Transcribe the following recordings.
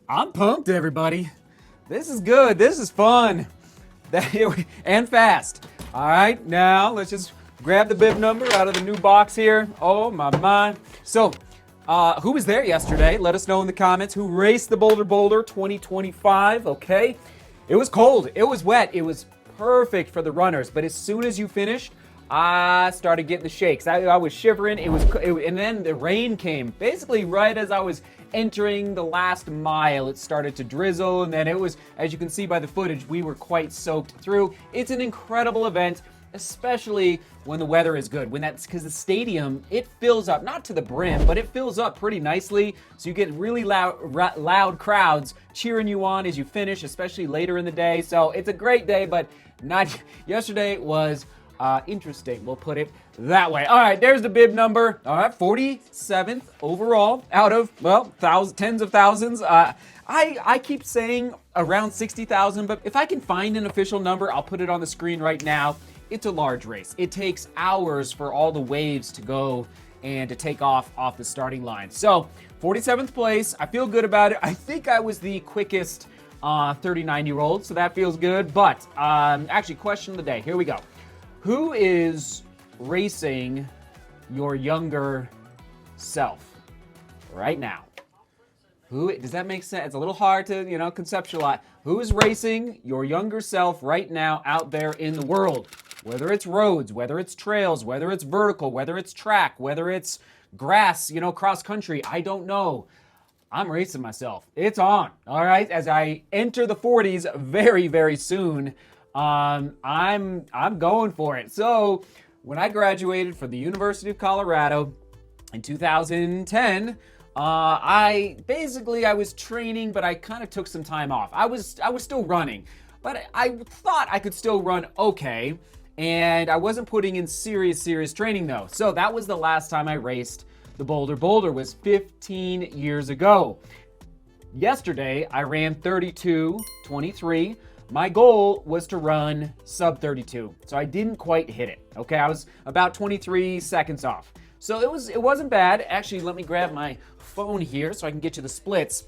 I'm pumped, everybody. This is good. This is fun. And fast. All right, now let's just grab the bib number out of the new box here. Oh, my. So, who was there yesterday? Let us know in the comments. Who raced the Boulder 2025, okay? It was cold. It was wet. It was perfect for the runners. But as soon as you finished, I started getting the shakes. I was shivering. And then the rain came. Basically, right as I was entering the last mile, it started to drizzle, and then it was, as you can see by the footage, we were quite soaked through. It's an incredible event, especially when the weather is good. Because the stadium, it fills up, not to the brim, but it fills up pretty nicely. So you get really loud crowds cheering you on as you finish, especially later in the day. So it's a great day, but yesterday was interesting, we'll put it that way. All right, there's the bib number. All right, 47th overall out of, well, tens of thousands. I keep saying around 60,000, but if I can find an official number, I'll put it on the screen right now. It's a large race. It takes hours for all the waves to go and to take off the starting line. So 47th place, I feel good about it. I think I was the quickest 39-year-old, so that feels good. But actually, question of the day, here we go. Who is racing your younger self right now? Does that make sense? It's a little hard to, conceptualize. Who is racing your younger self right now out there in the world? Whether it's roads, whether it's trails, whether it's vertical, whether it's track, whether it's grass, cross country, I don't know. I'm racing myself. It's on, all right? As I enter the 40s very, very soon, I'm going for it. So when I graduated from the University of Colorado in 2010, I was training, but I kind of took some time off. I was still running, but I thought I could still run okay, and I wasn't putting in serious training though. So that was the last time I raced the Boulder. Boulder was 15 years ago. Yesterday, I ran 32:23. My goal was to run sub 32, so I didn't quite hit it. Okay, I was about 23 seconds off. So it wasn't bad. Actually, let me grab my phone here so I can get you the splits.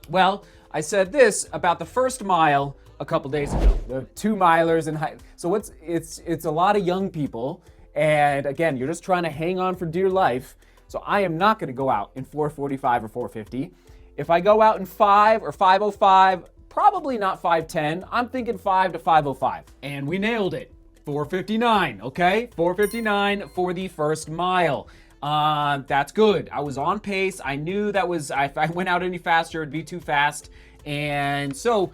Well, I said this about the first mile a couple days ago. The 2 milers and so it's a lot of young people, and again, you're just trying to hang on for dear life. So I am not going to go out in 4:45 or 4:50. If I go out in 5 or 5:05. Probably not 5:10. I'm thinking 5 to 5:05. And we nailed it. 4:59, okay? 4:59 for the first mile. That's good. I was on pace. I knew that was, if I went out any faster, it'd be too fast. And so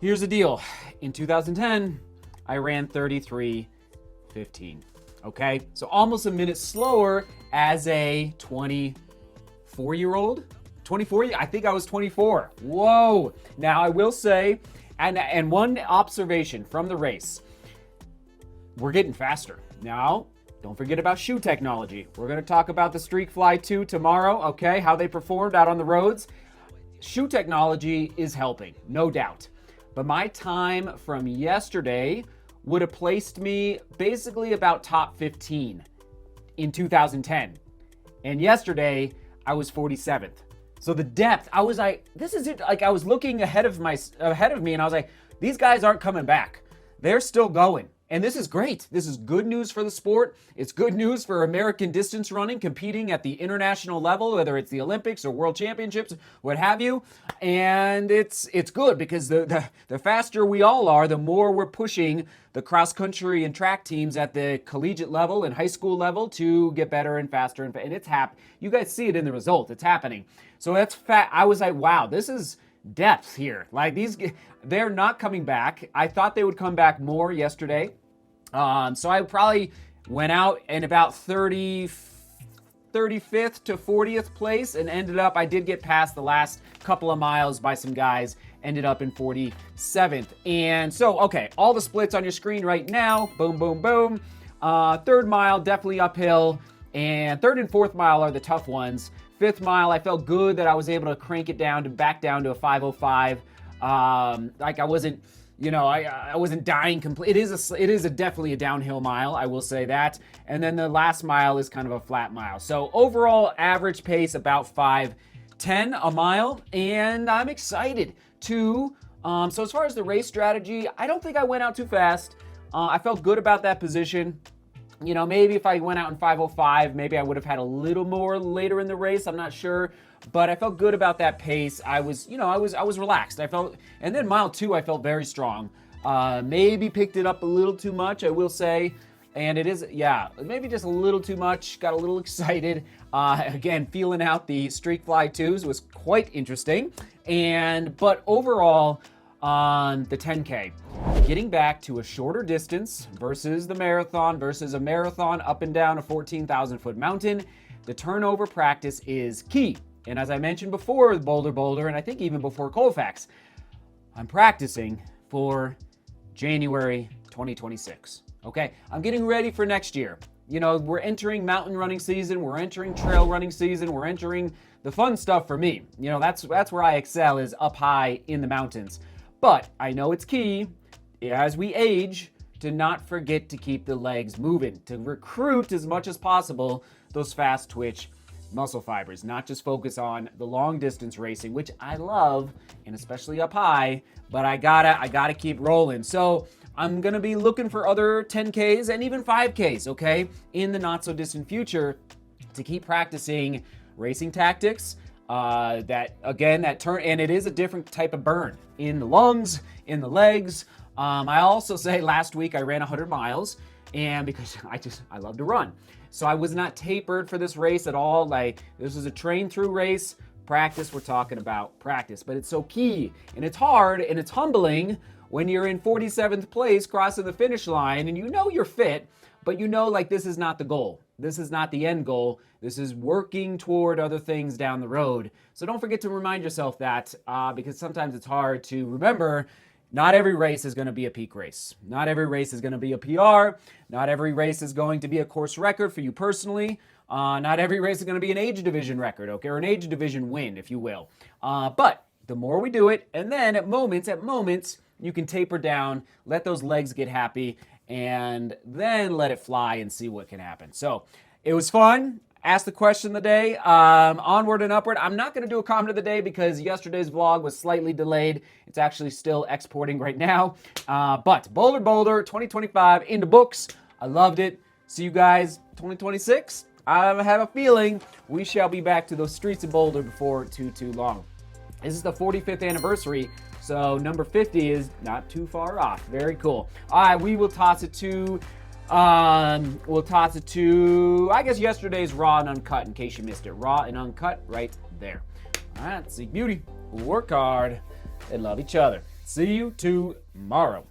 here's the deal. In 2010, I ran 33:15, okay? So almost a minute slower as a 24-year-old. 24? I think I was 24. Whoa. Now I will say, and one observation from the race, we're getting faster. Now, don't forget about shoe technology. We're going to talk about the Streak Fly 2 tomorrow, okay? How they performed out on the roads. Shoe technology is helping, no doubt. But my time from yesterday would have placed me basically about top 15 in 2010. And yesterday, I was 47th. So the depth, I was like, this is it. Like, I was looking ahead of me, and I was like, these guys aren't coming back. They're still going. And this is great. This is good news for the sport. It's good news for American distance running competing at the international level, whether it's the Olympics or World Championships, what have you. And it's good because the faster we all are, the more we're pushing the cross country and track teams at the collegiate level and high school level to get better and faster. And it's you guys see it in the result. It's happening. So that's I was like, wow, this is depth here. Like they're not coming back. I thought they would come back more yesterday. So I probably went out in about 35th to 40th place and ended up, I did get past the last couple of miles by some guys, ended up in 47th. And so, okay, all the splits on your screen right now. Boom, boom, boom. Third mile, definitely uphill. And third and fourth mile are the tough ones. Fifth mile, I felt good that I was able to crank it down back down to a 5:05. Like I wasn't, I wasn't dying completely. It is definitely a downhill mile, I will say that. And then the last mile is kind of a flat mile. So overall average pace about 5:10 a mile, and I'm excited to. So as far as the race strategy, I don't think I went out too fast. I felt good about that position. Maybe if I went out in 5:05, maybe I would have had a little more later in the race. I'm not sure, but I felt good about that pace. I was relaxed. And then mile 2, I felt very strong. Maybe picked it up a little too much, I will say. And it is, maybe just a little too much. Got a little excited. Again, feeling out the streak fly 2s was quite interesting. But overall, on the 10K, getting back to a shorter distance versus the marathon versus a marathon up and down a 14,000-foot mountain, the turnover practice is key. And as I mentioned before, Boulder, and I think even before Colfax, I'm practicing for January 2026. Okay, I'm getting ready for next year. We're entering mountain running season, we're entering trail running season, we're entering the fun stuff for me. That's where I excel, is up high in the mountains. But I know it's key as we age to not forget to keep the legs moving, to recruit as much as possible those fast twitch muscle fibers, not just focus on the long distance racing, which I love, and especially up high, but I gotta keep rolling. So I'm gonna be looking for other 10Ks and even 5Ks, okay, in the not so distant future to keep practicing racing tactics. That turn, and it is a different type of burn in the lungs, in the legs. I also say last week I ran 100 miles, and because I love to run. So I was not tapered for this race at all. Like, this is a train through race. Practice, we're talking about practice, but it's so key, and it's hard, and it's humbling when you're in 47th place crossing the finish line and you're fit, but like this is not the goal. This is not the end goal. This is working toward other things down the road. So don't forget to remind yourself that, because sometimes it's hard to remember. Not every race is going to be a peak race. Not every race is going to be a PR. Not every race is going to be a course record for you personally. Not every race is going to be an age division record, okay, or an age division win, if you will. But the more we do it, and then at moments, you can taper down, let those legs get happy, and then let it fly and see what can happen. So it was fun. Ask the question of the day. Onward and upward. I'm not going to do a comment of the day because yesterday's vlog was slightly delayed. It's actually still exporting right now. But Boulder 2025 in the books. I loved it. See you guys 2026. I have a feeling we shall be back to those streets of Boulder before too long. This is the 45th anniversary, so number 50 is not too far off. Very cool. All right, we will toss it to, I guess yesterday's Raw and Uncut, in case you missed it. Raw and Uncut right there. All right, seek beauty, work hard, and love each other. See you tomorrow.